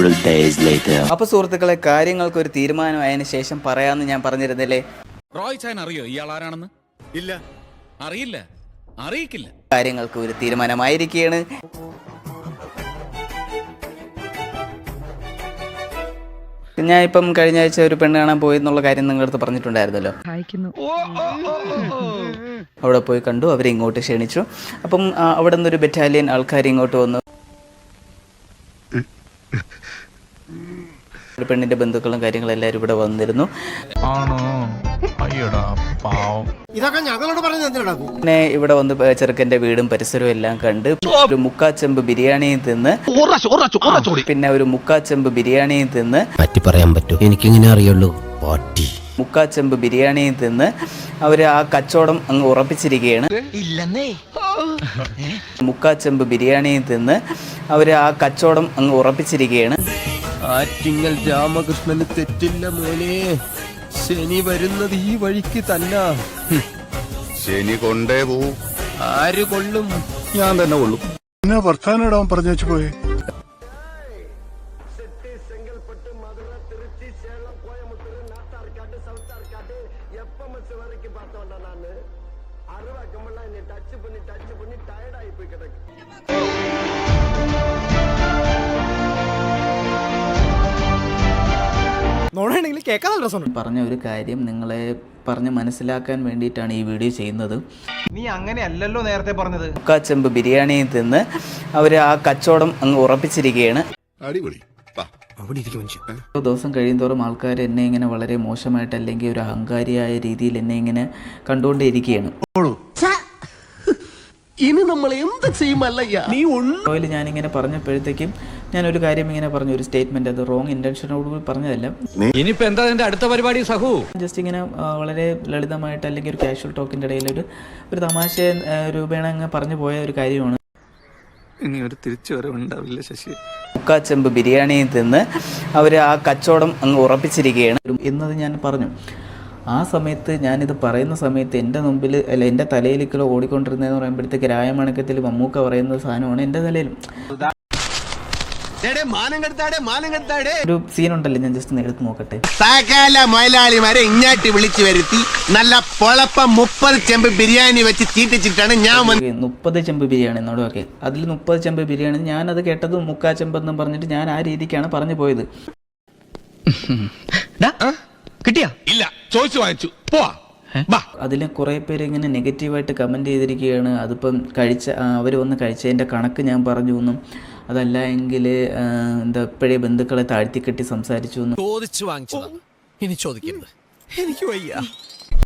Several days later. അപ്പോൾ സുഹൃത്തുക്കളെ, കാര്യങ്ങൾക്ക് ഒരു തീരുമാനമായതിനു ശേഷം പറയാമെന്ന് ഞാൻ പറഞ്ഞിരുന്നില്ലേ. റോയ് ചാൻ അറിയോ ഇയാൾ ആരാണെന്ന്? ഇല്ല, അറിയില്ല, അറിയിക്കില്ല. കാര്യങ്ങൾക്ക് ഒരു തീരുമാനമായിരിക്കുകയാണ്. ഞാൻ ഇപ്പം കഴിഞ്ഞ ആഴ്ച ഒരു പെണ്ണ് കാണാൻ പോയി എന്നുള്ള കാര്യം നിങ്ങളുടെ അടുത്ത് പറഞ്ഞിട്ടുണ്ടായിരുന്നല്ലോ. അവിടെ പോയി കണ്ടു, അവരെ ഇങ്ങോട്ട് ക്ഷണിച്ചു. അപ്പം അവിടെ നിന്നൊരു ബറ്റാലിയൻ ആൾക്കാർ ഇങ്ങോട്ട് വന്നു. ഒരു പെണ്ണിന്റെ ബന്ധുക്കളും കാര്യങ്ങളും എല്ലാവരും ഇവിടെ വന്നിരുന്നു. പിന്നെ ഇവിടെ വന്ന് ചെറുക്കന്റെ വീടും പരിസരവും എല്ലാം കണ്ട് ഒരു മുക്കാച്ചെമ്പ് ബിരിയാണിയും തിന്ന് പിന്നെ ഒരു മുക്കാച്ചെമ്പ് ബിരിയാണിയും തിന്ന് പറ്റി പറയാൻ പറ്റൂ, എനിക്കിങ്ങനെ അറിയുള്ളൂ. മുക്കാച്ചെമ്പ് ബിരിയാണിയും തിന്ന് അവര് ആ കച്ചവടം അങ്ങ് ഉറപ്പിച്ചിരിക്കുകയാണ്. മുക്കാച്ചെമ്പ് ബിരിയാണിയും തിന്ന് അവര് ആ കച്ചവടം അങ്ങ് ഉറപ്പിച്ചിരിക്കുകയാണ്. ആറ്റിങ്ങൽ രാമകൃഷ്ണന് തെറ്റില്ല മോനെ, ശനി വരുന്നത് ഈ വഴിക്ക് തന്നെ. ശനി കൊണ്ടേ പോവും. ആര് കൊള്ളും? ഞാൻ തന്നെ കൊള്ളും. എന്നാ വർത്താനം പറഞ്ഞു പോയെ. പറഞ്ഞ ഒരു കാര്യം നിങ്ങളെ പറഞ്ഞ് മനസ്സിലാക്കാൻ വേണ്ടിയിട്ടാണ് ഈ വീഡിയോ ചെയ്യുന്നത്. നീ അങ്ങനെയല്ലല്ലോ നേരത്തെ പറഞ്ഞത്. മുക്കാച്ചെമ്പ് ബിരിയാണിയും തിന്ന് അവര് ആ കച്ചവടം അങ്ങ് ഉറപ്പിച്ചിരിക്കുകയാണ്. അടിപൊളി. ഓരോ ദിവസം കഴിയുന്തോറും ആൾക്കാർ എന്നെ ഇങ്ങനെ വളരെ മോശമായിട്ട് അല്ലെങ്കിൽ ഒരു അഹങ്കാരിയായ രീതിയിൽ എന്നെ ഇങ്ങനെ കണ്ടുകൊണ്ടേയിരിക്കുകയാണ്. ഇനി നമ്മൾ എന്ത് ചെയ്യുമല്ലയ്യ? നീ ഞാനിങ്ങനെ പറഞ്ഞപ്പോഴത്തേക്കും ഞാനൊരു കാര്യം ഇങ്ങനെ പറഞ്ഞു, ഒരു സ്റ്റേറ്റ്മെന്റ്, അത് റോങ് ഇന്റൻഷനോട് പറഞ്ഞതല്ല. ഇനിയിപ്പോ എന്താ അതിന്റെ അടുത്ത പരിപാടി സഹു? ജസ്റ്റ് ഇങ്ങനെ വളരെ ലളിതമായിട്ട് അല്ലെങ്കിൽ ഒരു കാഷ്വൽ ടോക്കിന്റെ ഇടയിൽ ഒരു തമാശ രൂപേണ അങ്ങ് പറഞ്ഞു പോയ ഒരു കാര്യമാണ്. ഇനി ഒരു തിരിച്ചുവരവുണ്ടാവില്ല ശശി. മുക്കാച്ചെമ്പ് ബിരിയാണിയും തിന്ന് അവർ ആ കച്ചവടം അങ്ങ് ഉറപ്പിച്ചിരിക്കുകയാണ് എന്നത് ഞാൻ പറഞ്ഞു. ആ സമയത്ത് ഞാനിത് പറയുന്ന സമയത്ത് എൻ്റെ മുമ്പിൽ അല്ല എൻ്റെ തലയിലേക്കുള്ള ഓടിക്കൊണ്ടിരുന്നതെന്ന് പറയുമ്പോഴത്തേക്ക് രായമണക്കത്തിൽ മമ്മൂക്ക പറയുന്ന സാധനമാണ് എൻ്റെ തലയിലും. ഒരു സീനുണ്ടല്ലോ, ഞാൻ ജസ്റ്റ് എടുത്ത് നോക്കട്ടെ. സകല മുതലാളിമാരെ ഇങ്ങാട്ടി വിളിച്ചു വരുത്തി നല്ല പൊളപ്പം 30 ചെമ്പ് ബിരിയാണി വെച്ച് ചീറ്റിച്ചിട്ടാണ് ഞാൻ 30 ചെമ്പ് ബിരിയാണി എന്നോട്. ഓക്കെ, അതിൽ 30 ചെമ്പ് ബിരിയാണി ഞാനത് കേട്ടത് മുക്കാ ചെമ്പെന്നും പറഞ്ഞിട്ട് ഞാൻ ആ രീതിക്കാണ് പറഞ്ഞു പോയത്. കിട്ടിയാ? ഇല്ല, ചോദിച്ചു വാങ്ങിച്ചു. പോവാ. അതിൽ കുറേ പേര് ഇങ്ങനെ നെഗറ്റീവായിട്ട് കമൻറ്റ് ചെയ്തിരിക്കുകയാണ്. അതിപ്പം അവർ വന്ന് കഴിച്ചതിൻ്റെ കണക്ക് ഞാൻ പറഞ്ഞു എന്നും അതല്ല എങ്കിൽ എന്താ ഇപ്പോഴേ ബന്ധുക്കളെ താഴ്ത്തിക്കെട്ടി സംസാരിച്ചു എന്നും. ചോദിച്ചു വാങ്ങിച്ചതാണ്, ഇനി ചോദിക്കരുത്. എനിക്ക് വയ്യ.